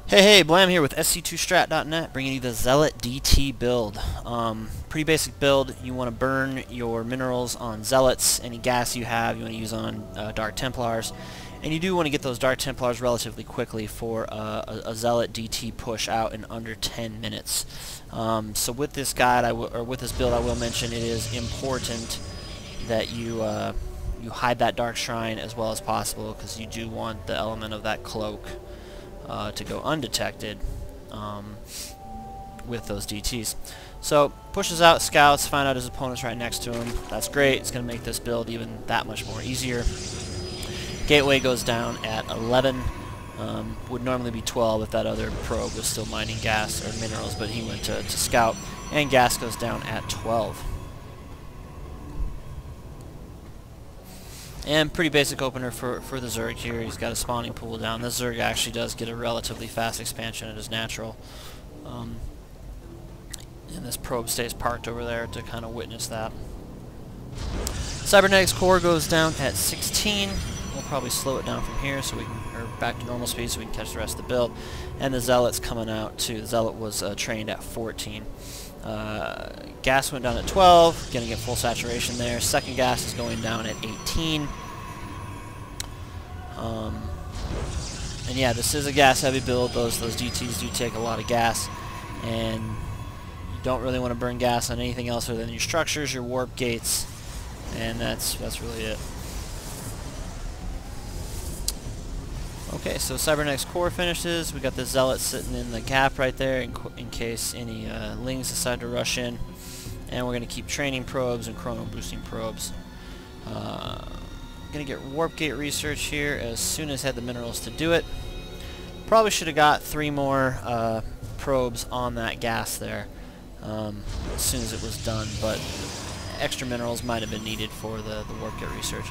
Hey, Blam here with SC2Strat.net, bringing you the Zealot DT build. Pretty basic build. You want to burn your minerals on Zealots. Any gas you have, you want to use on Dark Templars. And you do want to get those Dark Templars relatively quickly for a Zealot DT push out in under 10 minutes. So with this guide, with this build, I will mention it is important that you hide that Dark Shrine as well as possible, because you do want the element of that cloak to go undetected with those DTs. So pushes out, scouts, find out his opponent's right next to him. That's great. It's going to make this build even that much more easier. Gateway goes down at 11. Would normally be 12 if that other probe was still mining gas or minerals, but he went to scout, and gas goes down at 12. And pretty basic opener for the Zerg here. He's got a spawning pool down. This Zerg actually does get a relatively fast expansion. It is natural. And this probe stays parked over there to kind of witness that. Cybernetics Core goes down at 16. We'll probably slow it down from here so we can, or back to normal speed so we can catch the rest of the build. And the Zealot's coming out too. The Zealot was trained at 14. Gas went down at 12, gonna get full saturation there. Second gas is going down at 18. And yeah, this is a gas heavy build. Those DTs do take a lot of gas, and you don't really want to burn gas on anything else other than your structures, your warp gates, and that's really it. Okay, so Cybernetics Core finishes. We got the Zealot sitting in the gap right there in case any Lings decide to rush in. And we're going to keep training probes and Chrono Boosting probes. Going to get Warp Gate research here as soon as I had the minerals to do it. Probably should have got 3 more probes on that gas there as soon as it was done, but extra minerals might have been needed for the Warp Gate research.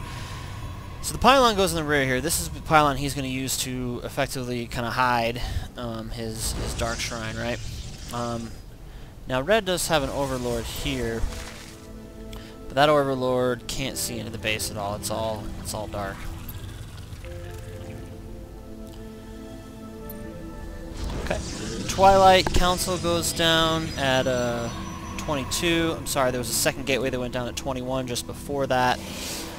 So the Pylon goes in the rear here. This is the Pylon he's going to use to effectively kind of hide his Dark Shrine, right? Now Red does have an Overlord here, but that Overlord can't see into the base at all. It's all dark. Okay. Twilight Council goes down at 22. I'm sorry, there was a second gateway that went down at 21 just before that.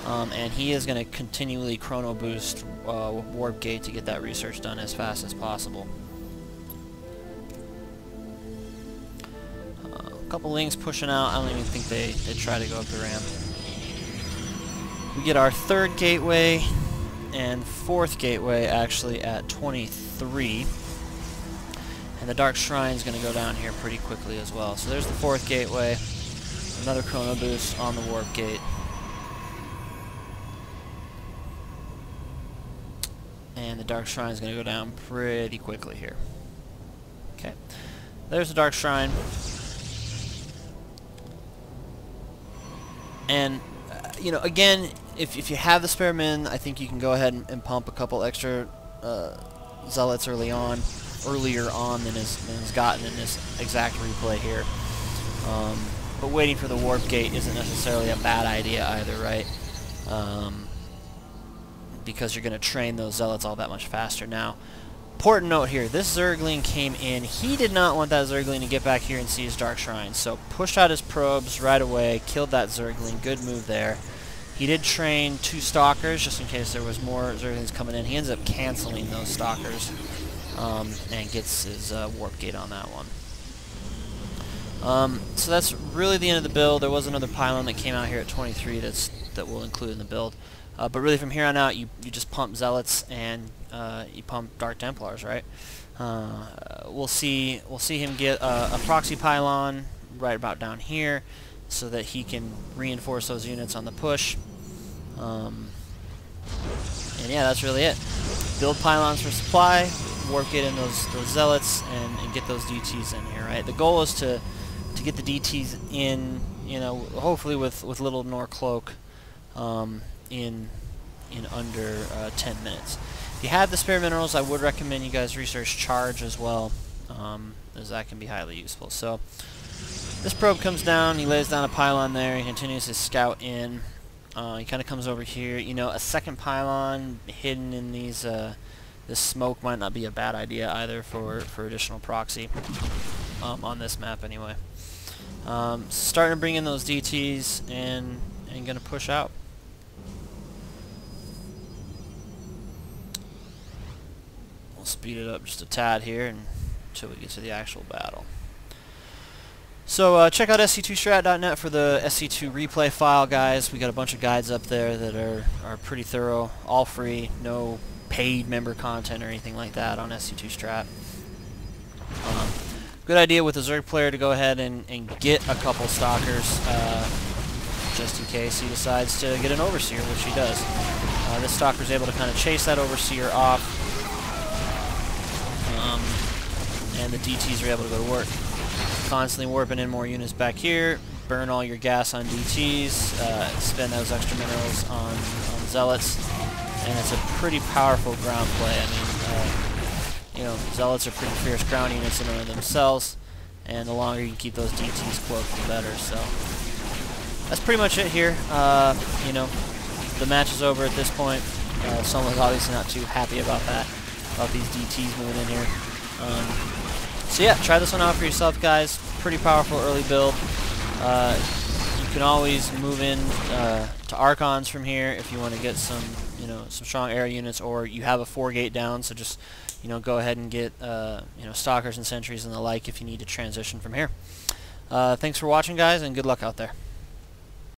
And he is going to continually Chrono Boost Warp Gate to get that research done as fast as possible. A couple Lings pushing out. I don't even think they try to go up the ramp. We get our third gateway and fourth gateway actually at 23. And the Dark Shrine is going to go down here pretty quickly as well. So there's the fourth gateway. Another Chrono Boost on the Warp Gate. And the Dark Shrine is going to go down pretty quickly here. Okay. There's the Dark Shrine. And, you know, again, if you have the spare min, I think you can go ahead and pump a couple extra Zealots earlier on than is gotten in this exact replay here. But waiting for the Warp Gate isn't necessarily a bad idea either, right? Because you're going to train those Zealots all that much faster. Now, important note here, this Zergling came in. He did not want that Zergling to get back here and see his Dark Shrine, so pushed out his probes right away, killed that Zergling. Good move there. He did train 2 Stalkers, just in case there was more Zerglings coming in. He ends up canceling those Stalkers and gets his Warp Gate on that one. So that's really the end of the build. There was another Pylon that came out here at 23 that we'll include in the build. But really from here on out, you just pump Zealots and you pump Dark Templars, right? We'll see him get a proxy Pylon right about down here, so that he can reinforce those units on the push. And yeah, that's really it. Build Pylons for supply, Warp Gate in those Zealots, and get those DTs in here, right? The goal is to get the DTs in, you know, hopefully with little nor cloak. In under 10 minutes. If you have the spare minerals, I would recommend you guys research charge as well, as that can be highly useful. So this probe comes down, he lays down a Pylon there, he continues his scout in. He kind of comes over here. You know, a second Pylon hidden in these this smoke might not be a bad idea either for additional proxy on this map anyway. Starting to bring in those DTs and gonna push out. We'll speed it up just a tad here until we get to the actual battle. So check out sc2strat.net for the SC2 replay file, guys. We got a bunch of guides up there that are pretty thorough, all free, no paid member content or anything like that on SC2strat. Good idea with a Zerg player to go ahead and get a couple Stalkers just in case he decides to get an Overseer, which he does. This Stalker is able to kind of chase that Overseer off, and the DTs are able to go to work. Constantly warping in more units back here, burn all your gas on DTs, spend those extra minerals on Zealots, and it's a pretty powerful ground play. I mean, you know, Zealots are pretty fierce ground units in and of themselves, and the longer you can keep those DTs cloaked, the better. So that's pretty much it here. You know, the match is over at this point. Someone's obviously not too happy about that, about these DTs moving in here. So yeah, try this one out for yourself, guys. Pretty powerful early build. You can always move in to Archons from here if you want to get some, you know, some strong air units, or you have a 4-gate down, so just, you know, go ahead and get you know, Stalkers and Sentries and the like if you need to transition from here. Thanks for watching, guys, and good luck out there.